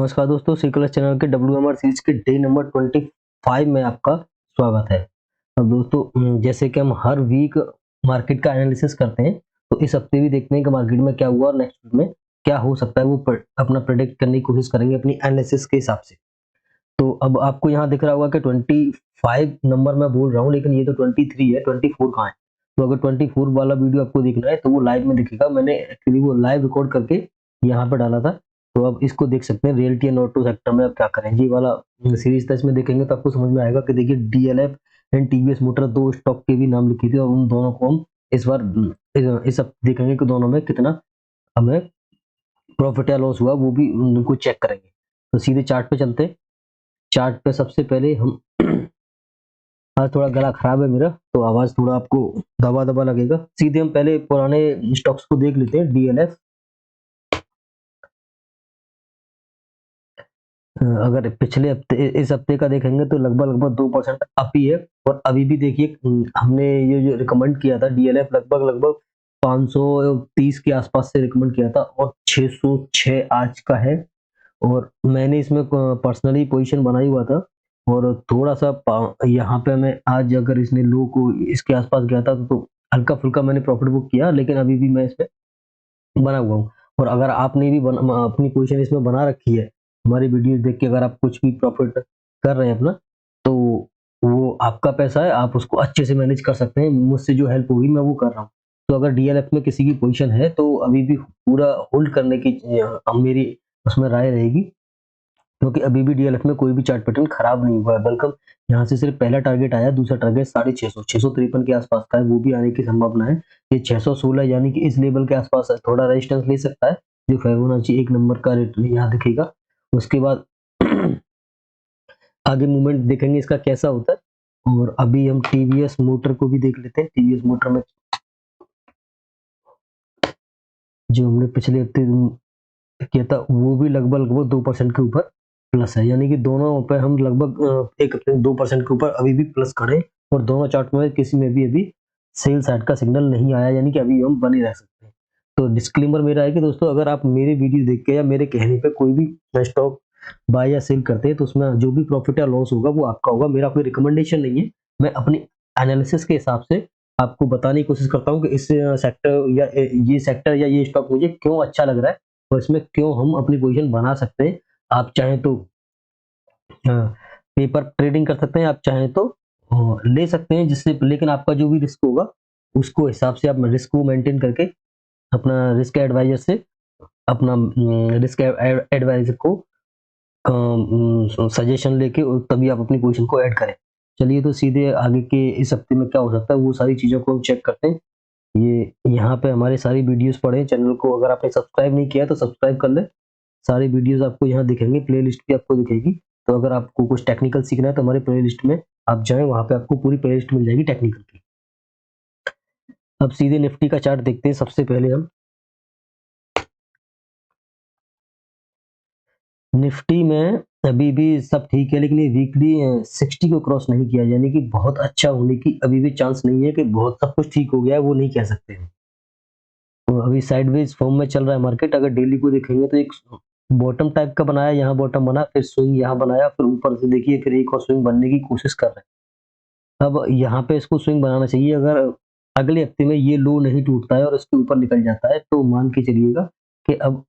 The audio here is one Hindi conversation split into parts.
नमस्कार दोस्तों, सीक्रेट चैनल के WMR सीरीज के डे नंबर 25 में आपका स्वागत है। अब दोस्तों जैसे कि हम हर वीक मार्केट का एनालिसिस करते हैं, तो इस हफ्ते भी देखते हैं कि मार्केट में क्या हुआ और नेक्स्ट वीक में क्या हो सकता है, वो अपना प्रेडिक्ट करने की कोशिश करेंगे अपनी एनालिसिस के हिसाब से। तो अब आपको यहाँ दिख रहा होगा कि 25 नंबर मैं बोल रहा हूँ, लेकिन ये तो 23 है, 24 कहाँ है? तो अगर 24 वाला वीडियो आपको देखना है तो वो लाइव में दिखेगा। मैंने एक्चुअली वो लाइव रिकॉर्ड करके यहाँ पे डाला था, तो अब इसको देख सकते हैं। रियल्टी एंड ऑटो सेक्टर में अब क्या करें, ये वाला सीरीज था, इसमें देखेंगे तो आपको समझ में आएगा कि देखिए डीएलएफ एंड टीवीएस मोटर दो स्टॉक के भी नाम लिखे थे, और उन दोनों को हम इस बार इस हफ्ते देखेंगे कि दोनों में कितना हमें प्रॉफिट या लॉस हुआ, वो भी उनको चेक करेंगे। तो सीधे चार्ट पे चलते हैं। चार्ट पे सबसे पहले हम आज थोड़ा गला खराब है मेरा, तो आवाज थोड़ा आपको दबा दबा लगेगा। सीधे हम पहले पुराने स्टॉक्स को देख लेते हैं। डीएलएफ अगर पिछले हफ्ते इस हफ्ते का देखेंगे तो लगभग लगभग 2% अप ही है। और अभी भी देखिए हमने ये जो रिकमेंड किया था डीएलएफ लगभग लगभग 530 के आसपास से रिकमेंड किया था, और 606 आज का है। और मैंने इसमें पर्सनली पोजीशन बनाई हुआ था, और थोड़ा सा यहाँ पे मैं आज अगर इसने लो को इसके आसपास गया था तो हल्का फुल्का मैंने प्रॉफिट बुक किया, लेकिन अभी भी मैं इसमें बना हुआ हूँ। और अगर आपने भी अपनी पोजीशन इसमें बना रखी है, हमारी वीडियो देख के अगर आप कुछ भी प्रॉफिट कर रहे हैं अपना, तो वो आपका पैसा है, आप उसको अच्छे से मैनेज कर सकते हैं। मुझसे जो हेल्प होगी मैं वो कर रहा हूँ। तो अगर डीएलएफ में किसी की पोजीशन है तो अभी भी पूरा होल्ड करने की मेरी उसमें राय रहेगी, क्योंकि अभी भी डीएलएफ में कोई भी चार्ट पैटर्न खराब नहीं हुआ है। बल्कि यहाँ से सिर्फ पहला टारगेट आया, दूसरा टारगेट 650 653 के आसपास का है, वो भी आने की संभावना है। ये 616 यानी कि इस लेवल के आसपास है, थोड़ा रेजिस्टेंस ले सकता है, जो फिबोनाची 1 नंबर का रेट यहाँ दिखेगा। उसके बाद आगे मूवमेंट देखेंगे इसका कैसा होता है। और अभी हम टीवीएस मोटर को भी देख लेते हैं। टीवीएस मोटर में जो हमने पिछले हफ्ते किया था, वो भी लगभग लगभग 2% के ऊपर प्लस है, यानी कि दोनों पे हम लगभग एक अपने 2% के ऊपर अभी भी प्लस खड़े हैं। और दोनों चार्ट में किसी में भी अभी सेल साइड का सिग्नल नहीं आया, यानी कि अभी हम बने रह सकते हैं। तो डिस्क्लेमर मेरा है कि दोस्तों, अगर आप मेरे वीडियो देख के या मेरे कहने पे कोई भी स्टॉक बाय या सेल करते हैं, तो उसमें जो भी प्रॉफिट या लॉस होगा वो आपका होगा। मेरा कोई रिकमेंडेशन नहीं है, मैं अपनी एनालिसिस के हिसाब से आपको बताने की कोशिश करता हूँ कि इस सेक्टर या ये स्टॉक मुझे क्यों अच्छा लग रहा है, और इसमें क्यों हम अपनी पोजीशन बना सकते हैं। आप चाहें तो पेपर ट्रेडिंग कर सकते हैं, आप चाहें तो ले सकते हैं, जिससे लेकिन आपका जो भी रिस्क होगा उसको हिसाब से आप रिस्क को मेंटेन करके अपना रिस्क एडवाइजर से अपना रिस्क एडवाइजर को सजेशन लेके तभी आप अपनी पोजीशन को ऐड करें। चलिए, तो सीधे आगे के इस हफ्ते में क्या हो सकता है वो सारी चीजों को हम चेक करते हैं। ये यहाँ पे हमारे सारी वीडियोस पड़े हैं। चैनल को अगर आपने सब्सक्राइब नहीं किया तो सब्सक्राइब कर ले। सारी वीडियोस आपको यहाँ दिखेंगे, प्लेलिस्ट भी आपको दिखेगी। तो अगर आपको कुछ टेक्निकल सीखना है तो हमारे प्लेलिस्ट में आप जाएं, वहां पे आपको पूरी प्लेलिस्ट मिल जाएगी टेक्निकल की। अब सीधे निफ्टी का चार्ट देखते हैं। सबसे पहले हम निफ्टी में अभी भी सब ठीक है, लेकिन ये वीकली 60 को क्रॉस नहीं किया, यानी कि बहुत अच्छा होने की अभी भी चांस नहीं है कि बहुत सब कुछ ठीक हो गया है, वो नहीं कह सकते हैं। तो अभी साइडवेज फॉर्म में चल रहा है मार्केट। अगर डेली को देखेंगे तो एक बॉटम टाइप का बनाया, यहाँ बॉटम बना, फिर स्विंग यहाँ बनाया, फिर ऊपर से देखिए फिर एक और स्विंग बनने की कोशिश कर रहे हैं। अब यहाँ पे इसको स्विंग बनाना चाहिए। अगर अगले हफ्ते में ये लो नहीं टूटता है और इसके ऊपर निकल जाता है, तो मान के चलिएगा कि अब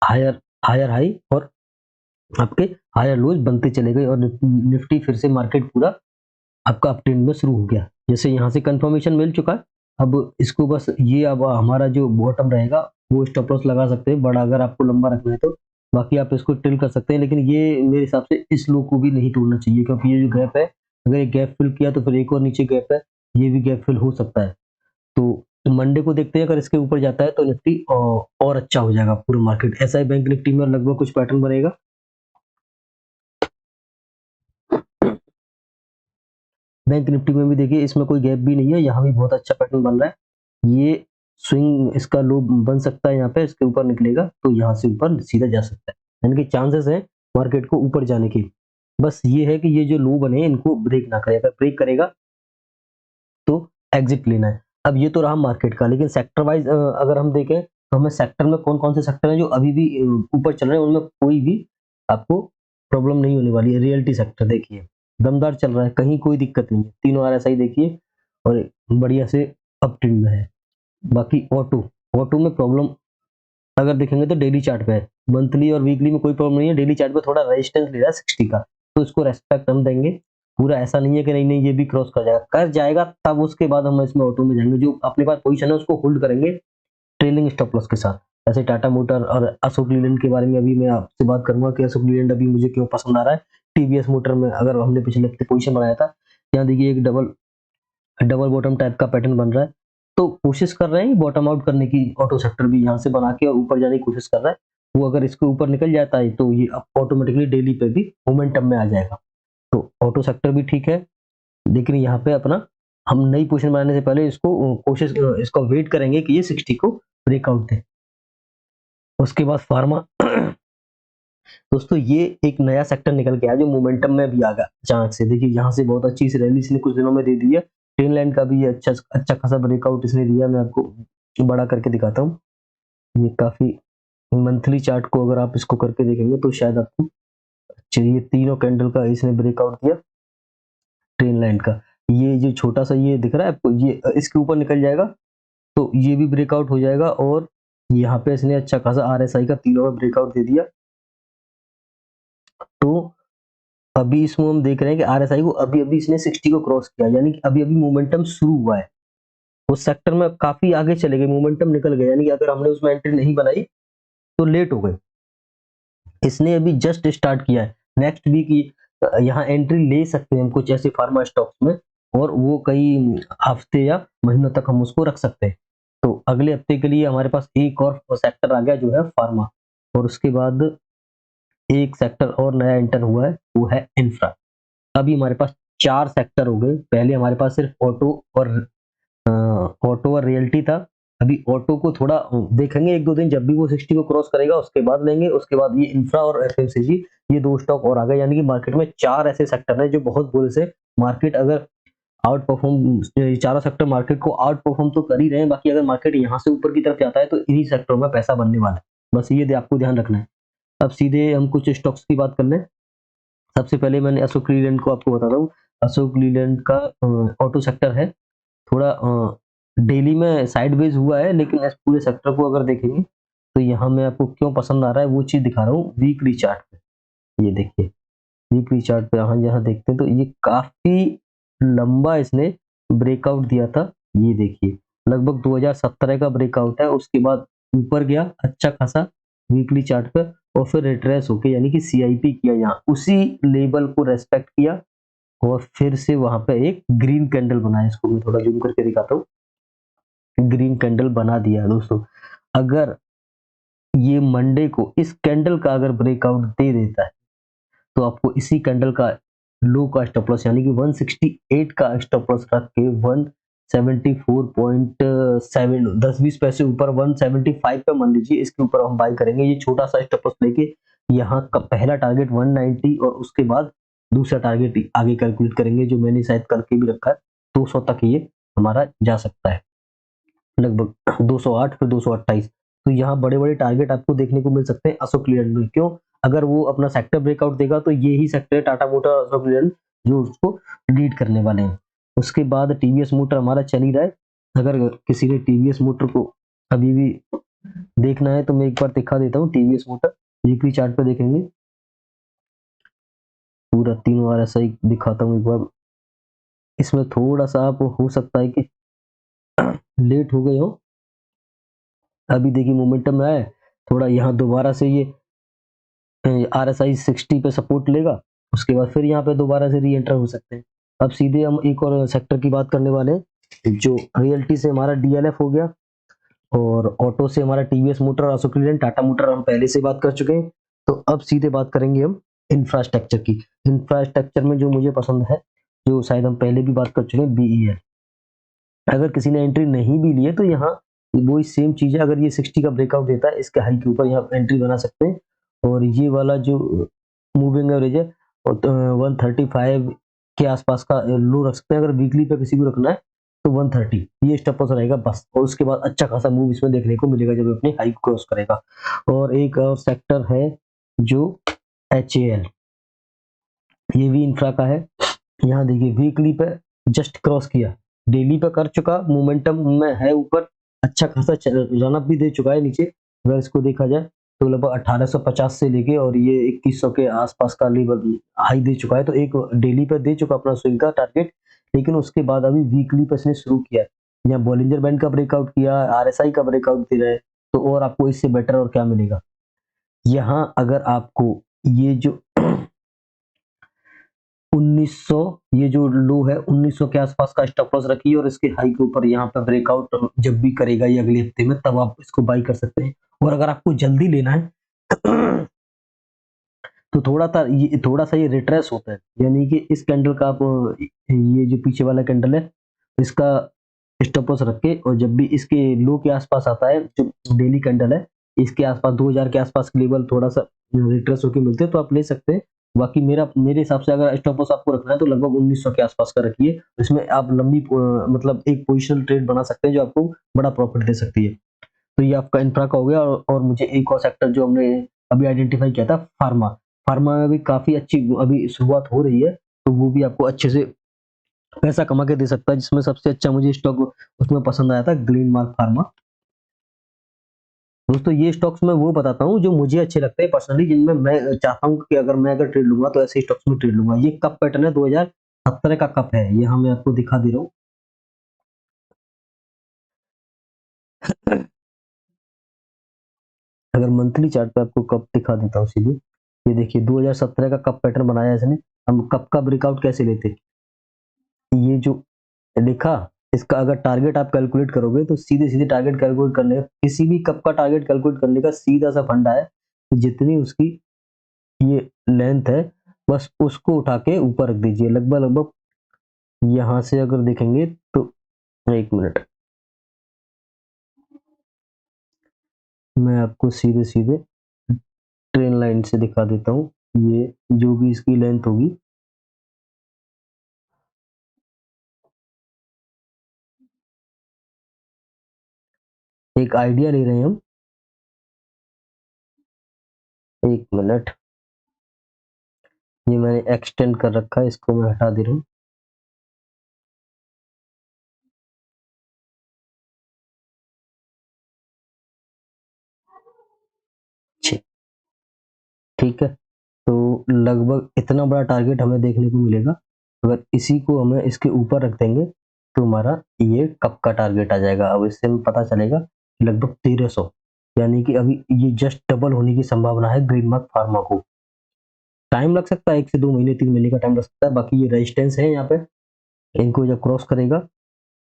हायर हायर हाई और आपके हायर लोज बनते चले गए, और निफ्टी फिर से मार्केट पूरा आपका अप ट्रेंड में शुरू हो गया। जैसे यहाँ से कंफर्मेशन मिल चुका है, अब इसको बस ये अब हमारा जो बॉटम रहेगा वो स्टॉप लॉस लगा सकते हैं बड़ा, अगर आपको लंबा रखना है तो। बाकी आप इसको ट्रेल कर सकते हैं, लेकिन ये मेरे हिसाब से इस लो को भी नहीं तोड़ना चाहिए, क्योंकि ये जो गैप है, अगर ये गैप फिल किया तो फिर एक और नीचे गैप है, ये भी गैप फिल हो सकता है। तो मंडे को देखते हैं, अगर इसके ऊपर जाता है तो निफ्टी और अच्छा हो जाएगा पूरा मार्केट। ऐसा ही बैंक निफ्टी में लगभग कुछ पैटर्न बनेगा। बैंक निफ्टी में भी देखिए, इसमें कोई गैप भी नहीं है, यहाँ भी बहुत अच्छा पैटर्न बन रहा है। ये स्विंग इसका लो बन सकता है, यहाँ पे इसके ऊपर निकलेगा तो यहाँ से ऊपर सीधा जा सकता है, यानी कि चांसेस है मार्केट को ऊपर जाने की। बस ये है कि ये जो लो बने इनको ब्रेक ना करे, अगर ब्रेक करेगा तो एग्जिट लेना है। अब ये तो रहा मार्केट का, लेकिन सेक्टर वाइज अगर हम देखें तो हमें सेक्टर में कौन कौन से सेक्टर हैं जो अभी भी ऊपर चल रहे हैं, उनमें कोई भी आपको प्रॉब्लम नहीं होने वाली है। रियल्टी सेक्टर देखिए दमदार चल रहा है, कहीं कोई दिक्कत नहीं है। तीनों आरएसआई देखिए और बढ़िया से अप ट्रेंड में है। बाकी ऑटो में प्रॉब्लम अगर देखेंगे तो डेली चार्ट पे है, मंथली और वीकली में कोई प्रॉब्लम नहीं है, डेली चार्ट पे थोड़ा रेजिस्टेंस ले रहा है 60 का, तो इसको रेस्पेक्ट हम देंगे। पूरा ऐसा नहीं है कि नहीं नहीं ये भी क्रॉस कर जाएगा तब उसके बाद हम इसमें ऑटो में जाएंगे। जो अपने पास पोजीशन है उसको होल्ड करेंगे ट्रेलिंग स्टॉप लॉस के साथ। ऐसे टाटा मोटर और अशोक लीलैंड के बारे में अभी मैं आपसे बात करूंगा कि अशोक लीलैंड अभी मुझे क्यों पसंद आ रहा है। टीवीएस मोटर में अगर हमने पिछले हफ्ते पोजीशन बनाया था, यहाँ देखिए एक डबल डबल बॉटम टाइप का पैटर्न बन रहा है, तो कोशिश कर रहे हैं बॉटम आउट करने की। ऑटो सेक्टर भी यहाँ से बना के और ऊपर जाने की कोशिश कर रहा है। वो अगर इसके ऊपर निकल जाता है तो ये ऑटोमेटिकली डेली पे भी मोमेंटम में आ जाएगा। तो ऑटो सेक्टर भी ठीक है, लेकिन यहाँ पे अपना हम नई पोजीशन बनाने से पहले इसको कोशिश इसका वेट करेंगे कि ये 60 को ब्रेकआउट दे। उसके बाद फार्मा दोस्तों ये एक नया सेक्टर निकल के आया जो मोमेंटम में भी आ गया अचानक से। देखिए यहाँ से बहुत अच्छी सी रैली इसने कुछ दिनों में दे दी है। ट्रेन लाइन का भी ये अच्छा खासा ब्रेकआउट इसने दिया। मैं आपको बड़ा करके दिखाता हूँ। ये काफी मंथली चार्ट को अगर आप इसको करके देखेंगे तो शायद आपको चलिए तीनों कैंडल का इसने ब्रेकआउट दिया ट्रेन लाइन का। ये जो छोटा सा ये दिख रहा है आपको, ये इसके ऊपर निकल जाएगा तो ये भी ब्रेकआउट हो जाएगा। और यहाँ पे इसने अच्छा खासा आरएसआई का तीनों में ब्रेकआउट दे दिया। तो अभी इसमें हम देख रहे हैं कि आरएसआई को अभी अभी इसने 60 को क्रॉस किया, यानी कि अभी अभी मोमेंटम शुरू हुआ है। उस सेक्टर में काफी आगे चले गए, मोमेंटम निकल गया, यानी कि अगर हमने उसमें एंट्री नहीं बनाई तो लेट हो गए। इसने अभी जस्ट स्टार्ट किया है। नेक्स्ट वीक यहाँ एंट्री ले सकते हैं हम कुछ ऐसे फार्मा स्टॉक्स में, और वो कई हफ्ते या महीनों तक हम उसको रख सकते हैं। तो अगले हफ्ते के लिए हमारे पास एक और सेक्टर आ गया जो है फार्मा, और उसके बाद एक सेक्टर और नया एंटर हुआ है वो है इंफ्रा। अभी हमारे पास 4 सेक्टर हो गए। पहले हमारे पास सिर्फ ऑटो और रियल्टी था। अभी ऑटो को थोड़ा देखेंगे 1-2 दिन, जब भी वो 60 को क्रॉस करेगा उसके बाद लेंगे। उसके बाद ये इंफ्रा और एफएमसीजी, ये 2 स्टॉक और आ गए, यानी कि मार्केट में 4 ऐसे सेक्टर हैं जो बहुत बुलिश है। मार्केट अगर आउट परफॉर्म, चारों सेक्टर मार्केट को आउट परफॉर्म तो कर ही रहे हैं। बाकी अगर मार्केट यहाँ से ऊपर की तरफ जाता है तो इन्हीं सेक्टरों में पैसा बनने वाला है, बस ये आपको ध्यान रखना है। अब सीधे हम कुछ स्टॉक्स की बात कर लें। सबसे पहले मैंने अशोक लीलैंड को आपको बताता हूँ। अशोक लीलैंड का ऑटो सेक्टर है, थोड़ा डेली में साइडवेज हुआ है, लेकिन इस पूरे सेक्टर को अगर देखेंगे तो यहाँ मैं आपको क्यों पसंद आ रहा है वो चीज दिखा रहा हूँ वीकली चार्ट पे। ये देखिए वीकली चार्ट पे यहाँ जहाँ देखते हैं तो ये काफी लंबा इसने ब्रेकआउट दिया था। ये देखिए लगभग 2017 का ब्रेकआउट है। उसके बाद ऊपर गया अच्छा खासा वीकली चार्ट पे, और फिर रिट्रेस होके यानी कि सीआईपी किया, यहाँ उसी लेवल को रेस्पेक्ट किया और फिर से वहां पे एक ग्रीन कैंडल बनाया। इसको मैं थोड़ा जूम करके दिखाता हूँ। ग्रीन कैंडल बना दिया दोस्तों। अगर ये मंडे को इस कैंडल का अगर ब्रेकआउट दे देता है तो आपको इसी कैंडल का लो का स्टॉप लॉस यानी कि 168 का स्टॉप लॉस रख के 174.7 10-20 पैसे ऊपर 175 पे मान लीजिए, इसके ऊपर हम बाई करेंगे। ये छोटा सा स्टॉप लॉस लेके यहाँ का पहला टारगेट 190 और उसके बाद दूसरा टारगेट आगे कैलकुलेट करेंगे जो मैंने शायद करके भी रखा है, 200 तक ये हमारा जा सकता है, लगभग 208 फिर 228। तो यहाँ बड़े-बड़े टारगेट आपको देखने को मिल सकते हैं अशोक लीलैंड में। क्यों? अगर वो अपना सेक्टर ब्रेकआउट देगा तो ये ही सेक्टर टाटा मोटर अशोक लीलैंड जो उसको लीड करने वाले हैं। उसके बाद टीवीएस मोटर हमारा चल ही रहा है। अगर किसी ने टीवीएस मोटर को अभी भी देखना है तो मैं एक बार दिखा देता हूँ। टीवीएस मोटर वीकली चार्ट पे देखेंगे, पूरा 3 बार ऐसा ही दिखाता हूँ एक बार। इसमें थोड़ा सा आप हो सकता है कि लेट हो गए हो। अभी देखिए मोमेंटम में है थोड़ा, यहाँ दोबारा से ये आरएसआई 60 पे सपोर्ट लेगा, उसके बाद फिर यहाँ पे दोबारा से री एंटर हो सकते हैं। अब सीधे हम एक और सेक्टर की बात करने वाले हैं। जो रियल्टी से हमारा डीएलएफ हो गया, और ऑटो से हमारा TVS motor, Ashok Leyland, Tata motor हम पहले से बात कर चुके हैं। तो अब सीधे बात करेंगे हम इंफ्रास्ट्रक्चर की। इंफ्रास्ट्रक्चर में जो मुझे पसंद है, जो शायद हम पहले भी बात कर चुके हैं, बीईएल। अगर किसी ने एंट्री नहीं भी ली है तो यहाँ वो सेम चीज है। अगर ये 60 का ब्रेकआउट देता है इसके हाई के ऊपर यहाँ एंट्री बना सकते हैं। और ये वाला जो मूविंग एवरेज है 135 के आसपास का लो रख सकते हैं। अगर वीकली पे किसी को रखना है तो 130 ये स्टॉप लॉस रहेगा बस, और उसके बाद अच्छा खासा मूव इसमें देखने को मिलेगा जब अपने हाई क्रॉस करेगा। और एक और सेक्टर है जो HAL, ये भी इंफ्रा का है। यहाँ देखिए वीकली पे जस्ट क्रॉस किया, डेली पे कर चुका, मोमेंटम में है ऊपर, अच्छा खासा रन अप भी दे चुका है नीचे। अगर इसको देखा जाए तो लगभग 1850 से लेके और ये 2100 के आसपास का लेवल हाई दे चुका है। तो एक डेली पे दे चुका अपना स्विंग का टारगेट, लेकिन उसके बाद अभी वीकली पे इसने शुरू किया है। यहाँ बॉलिंजर बैंड का ब्रेकआउट किया, RSI का ब्रेकआउट दे रहा है, तो और आपको इससे बेटर और क्या मिलेगा। यहाँ अगर आपको ये जो 1900, ये जो लो है 1900 के आसपास का स्टॉप लॉस रखिए और इसके हाई के ऊपर यहाँ पे ब्रेकआउट जब भी करेगा ये अगले हफ्ते में, तब आप इसको बाई कर सकते हैं। और अगर आपको जल्दी लेना है तो थोड़ा सा ये रिट्रेस होता है, यानी कि इस कैंडल का आप ये जो पीछे वाला कैंडल है इसका स्टॉप लॉस रख के, और जब भी इसके लो के आसपास आता है, जो डेली कैंडल है इसके आसपास 2000 के आसपास के लेवल थोड़ा सा रिट्रेस होकर मिलते हैं तो आप ले सकते हैं। बाकी मेरे हिसाब से अगर स्टॉप लॉस आपको रखना है तो लगभग 1900 के आसपास का रखिए। इसमें आप लंबी मतलब एक पोजिशनल ट्रेड बना सकते हैं जो आपको बड़ा प्रॉफिट दे सकती है। तो ये आपका इंफ्रा का हो गया। और मुझे एक और सेक्टर जो हमने अभी आइडेंटिफाई किया था, फार्मा। फार्मा में भी काफी अच्छी अभी शुरुआत हो रही है, तो वो भी आपको अच्छे से पैसा कमा के दे सकता है। जिसमें सबसे अच्छा मुझे स्टॉक उसमें पसंद आया था, ग्लेनमार्क फार्मा। दोस्तों ये स्टॉक्स मैं वो बताता हूँ जो मुझे अच्छे लगते हैं पर्सनली, जिनमें मैं चाहता हूँ कि अगर मैं ट्रेड लूंगा तो ऐसे स्टॉक्स में ट्रेड लूंगा। ये कप पैटर्न है, 2017 का कप है, यहाँ मैं आपको दिखा दे रहा हूँ। अगर मंथली चार्ट पे आपको कप दिखा देता हूँ सीधे, ये देखिए 2017 का कप पैटर्न बनाया है इसने। हम कप का ब्रेकआउट कैसे लेते, ये जो लिखा, इसका अगर टारगेट आप कैलकुलेट करोगे तो सीधे सीधे टारगेट कैलकुलेट करने का, किसी भी कप का टारगेट कैलकुलेट करने का सीधा सा फंडा है कि जितनी उसकी ये लेंथ है बस उसको उठा के ऊपर रख दीजिए। लगभग लगभग यहाँ से अगर देखेंगे तो, एक मिनट मैं आपको सीधे सीधे ट्रेन लाइन से दिखा देता हूँ। ये जो भी इसकी लेंथ होगी, एक आइडिया ले रहे हैं हम। एक मिनट, ये मैंने एक्सटेंड कर रखा है, इसको मैं हटा दे रहा हूँ। ठीक है, तो लगभग इतना बड़ा टारगेट हमें देखने को मिलेगा। अगर इसी को हमें इसके ऊपर रख देंगे तो हमारा ये कब का टारगेट आ जाएगा। अब इससे हमें पता चलेगा लगभग 1300, यानी कि अभी ये जस्ट डबल होने की संभावना है ग्रीनमार्क फार्मा को। टाइम लग सकता है, 1 से 2 महीने 3 महीने का टाइम लग सकता है। बाकी ये रेजिस्टेंस है यहाँ पे, इनको जब क्रॉस करेगा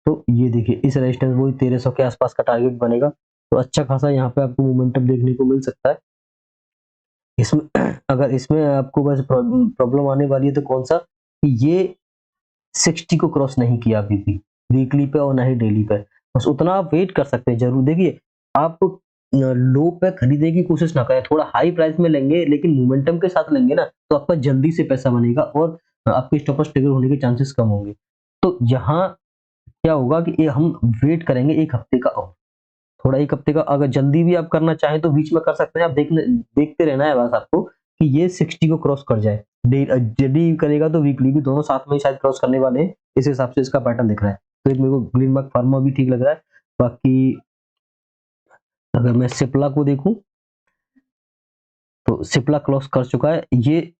तो ये देखिए इस रेजिस्टेंस वो 1300 के आसपास का टारगेट बनेगा। तो अच्छा खासा यहाँ पे आपको मोमेंटम देखने को मिल सकता है। इसमें अगर इसमें आपको बस प्रॉब्लम आने वाली है तो कौन सा, कि ये 60 को क्रॉस नहीं किया अभी भी, वीकली पे और ना ही डेली पे। बस उतना आप वेट कर सकते हैं। जरूर देखिए, आप लो पे खरीदने की कोशिश ना करें, थोड़ा हाई प्राइस में लेंगे लेकिन मोमेंटम के साथ लेंगे ना, तो आपका जल्दी से पैसा बनेगा और आपके स्टॉप लॉस ट्रिगर होने के चांसेस कम होंगे। तो यहाँ क्या होगा कि हम वेट करेंगे एक हफ्ते का और थोड़ा, एक हफ्ते का अगर जल्दी भी आप करना चाहें तो बीच में कर सकते हैं। आप देखते रहना है बस आपको कि ये 60 को क्रॉस कर जाए। डेली करेगा तो वीकली भी, दोनों साथ में शायद क्रॉस करने वाले हैं, इस हिसाब से इसका पैटर्न दिख रहा है। तो एक मेरे को ग्रीनमार्क फार्मा भी ठीक लग रहा है। बाकी अगर मैं सिप्ला को देखूं तो सिप्ला क्रॉस कर चुका है, ये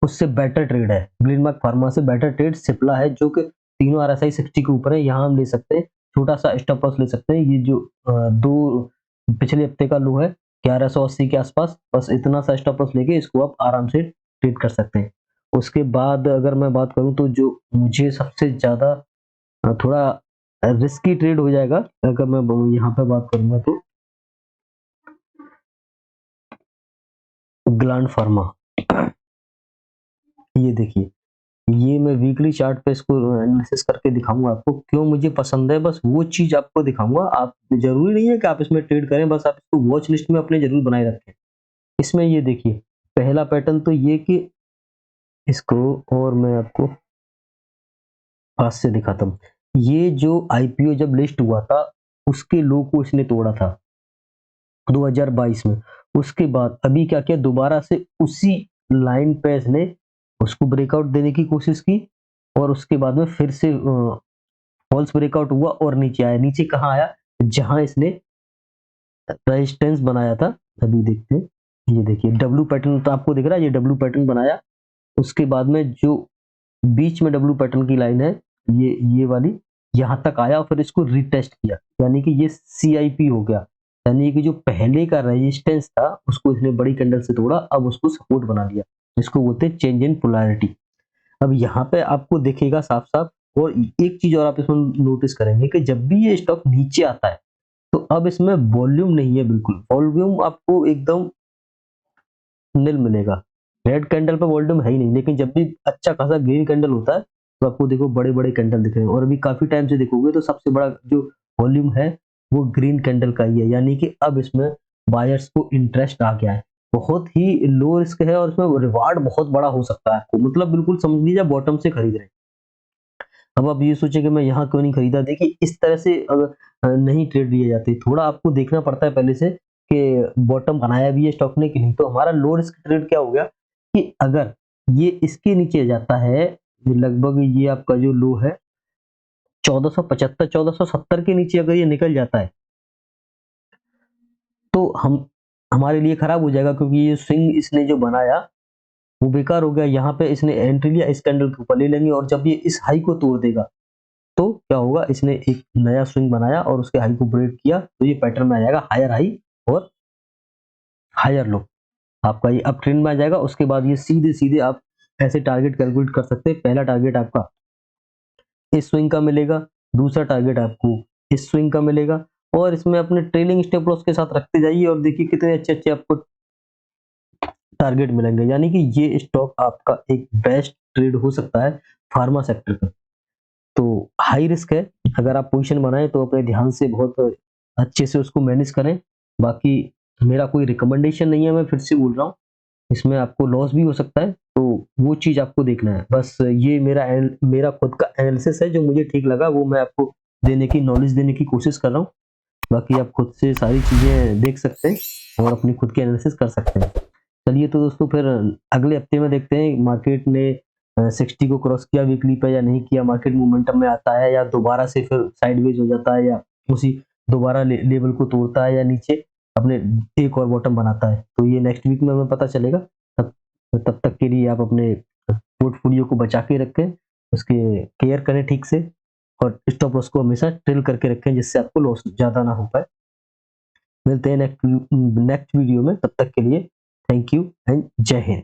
उससे बेटर ट्रेड है। ग्रीनमार्क फार्मा से बेटर ट्रेड सिप्ला है, जो कि तीनों RSI 60 के ऊपर है। यहाँ हम ले सकते हैं, छोटा सा स्टॉप लॉस ले सकते हैं। ये जो दो पिछले हफ्ते का लो है 1180 के आसपास, बस इतना सा स्टॉप लॉस लेके इसको आप आराम से ट्रेड कर सकते हैं। उसके बाद अगर मैं बात करूं तो जो मुझे सबसे ज्यादा थोड़ा रिस्की ट्रेड हो जाएगा, अगर मैं यहाँ पे बात करूंगा तो ग्लैंड फार्मा। ये देखिए, ये मैं वीकली चार्ट पे इसको एनालिसिस करके दिखाऊंगा आपको क्यों मुझे पसंद है। बस वो चीज आपको दिखाऊंगा। आप जरूरी नहीं है कि आप इसमें ट्रेड करें, बस आप इसको वॉच लिस्ट में अपने जरूर बनाए रखें। इसमें ये देखिए, पहला पैटर्न तो ये कि इसको, और मैं आपको पास से दिखाता हूँ। ये जो IPO जब लिस्ट हुआ था उसके लो को इसने तोड़ा था 2022 में। उसके बाद अभी क्या किया, दोबारा से उसी लाइन पे इसने उसको ब्रेकआउट देने की कोशिश की और उसके बाद में फिर से फॉल्स ब्रेकआउट हुआ और नीचे आया। नीचे कहाँ आया? जहां इसने रेजिस्टेंस बनाया था। अभी देखते हैं, ये देखिए डब्ल्यू पैटर्न तो आपको दिख रहा है, ये डब्ल्यू पैटर्न बनाया। उसके बाद में जो बीच में डब्ल्यू पैटर्न की लाइन है, ये वाली यहाँ तक आया और फिर इसको रीटेस्ट किया, यानी कि ये CIP हो गया। यानी कि जो पहले का रेजिस्टेंस था उसको इसने बड़ी कैंडल से तोड़ा, अब उसको सपोर्ट बना लिया। इसको बोलते हैं चेंज इन पोलैरिटी। अब यहाँ पे आपको दिखेगा साफ साफ। और एक चीज और आप इसमें नोटिस करेंगे कि जब भी ये स्टॉक नीचे आता है तो अब इसमें वॉल्यूम नहीं है, बिल्कुल वॉल्यूम आपको एकदम नील मिलेगा। रेड कैंडल पे वॉल्यूम है ही नहीं, लेकिन जब भी अच्छा खासा ग्रीन कैंडल होता है तो आपको देखो बड़े बड़े कैंडल दिख रहे हैं। और अभी काफी टाइम से देखोगे तो सबसे बड़ा जो वॉल्यूम है वो ग्रीन कैंडल का ही है, यानी कि अब इसमें बायर्स को इंटरेस्ट आ गया है। बहुत ही लो रिस्क है और इसमें रिवार्ड बहुत बड़ा हो सकता है आपको, मतलब बिल्कुल समझ लीजिए बॉटम से खरीद रहे हैं। अब आप ये सोचे कि मैं यहाँ क्यों नहीं खरीदा, देखिए इस तरह से नहीं ट्रेड लिए जाते। थोड़ा आपको देखना पड़ता है पहले से कि बॉटम बनाया भी है स्टॉक ने कि नहीं। तो हमारा लो रिस्क ट्रेड क्या हो गया कि अगर ये इसके नीचे जाता है, लगभग ये आपका जो लो है 1475 1470 के नीचे अगर ये निकल जाता है तो हम हमारे लिए खराब हो जाएगा, क्योंकि ये स्विंग इसने जो बनाया वो बेकार हो गया। यहाँ पे इसने एंट्री लिया, इस कैंडल के ऊपर ले लेंगे और जब ये इस हाई को तोड़ देगा तो क्या होगा, इसने एक नया स्विंग बनाया और उसके हाई को ब्रेक किया तो ये पैटर्न में आ जाएगा हायर हाई और हायर लो। आपका ये अप ट्रेंड में आ जाएगा। उसके बाद ये सीधे सीधे आप ऐसे टारगेट कैलकुलेट कर सकते हैं। पहला टारगेट आपका इस स्विंग का मिलेगा, दूसरा टारगेट आपको इस स्विंग का मिलेगा और इसमें अपने ट्रेलिंग स्टॉप लॉस के साथ रखते जाइए और देखिए कितने अच्छे अच्छे आपको टारगेट मिलेंगे। यानी कि ये स्टॉक आपका एक बेस्ट ट्रेड हो सकता है फार्मा सेक्टर का। तो हाई रिस्क है, अगर आप पोजीशन बनाएं तो अपने ध्यान से बहुत अच्छे से उसको मैनेज करें। बाकी मेरा कोई रिकमेंडेशन नहीं है, मैं फिर से बोल रहा हूँ, इसमें आपको लॉस भी हो सकता है, तो वो चीज आपको देखना है। बस ये मेरा खुद का एनालिसिस है, जो मुझे ठीक लगा वो मैं आपको देने की नॉलेज देने की कोशिश कर रहा हूँ। बाकी आप खुद से सारी चीजें देख सकते हैं और अपनी खुद की एनालिसिस कर सकते हैं। चलिए तो दोस्तों फिर अगले हफ्ते में देखते हैं मार्केट ने 60 को क्रॉस किया वीकली पे या नहीं किया, मार्केट मोमेंटम में आता है या दोबारा से फिर साइडवेज हो जाता है या उसी दोबारा लेवल को तोड़ता है या नीचे अपने एक और बॉटम बनाता है। तो ये नेक्स्ट वीक में हमें पता चलेगा। तब तब तक के लिए आप अपने पोर्टफोलियो को बचा के रखें, उसके केयर करें ठीक से और स्टॉप लॉस को हमेशा ट्रिल करके रखें जिससे आपको लॉस ज्यादा ना हो पाए। मिलते हैं नेक्स्ट वीडियो में, तब तक के लिए थैंक यू एंड जय हिंद।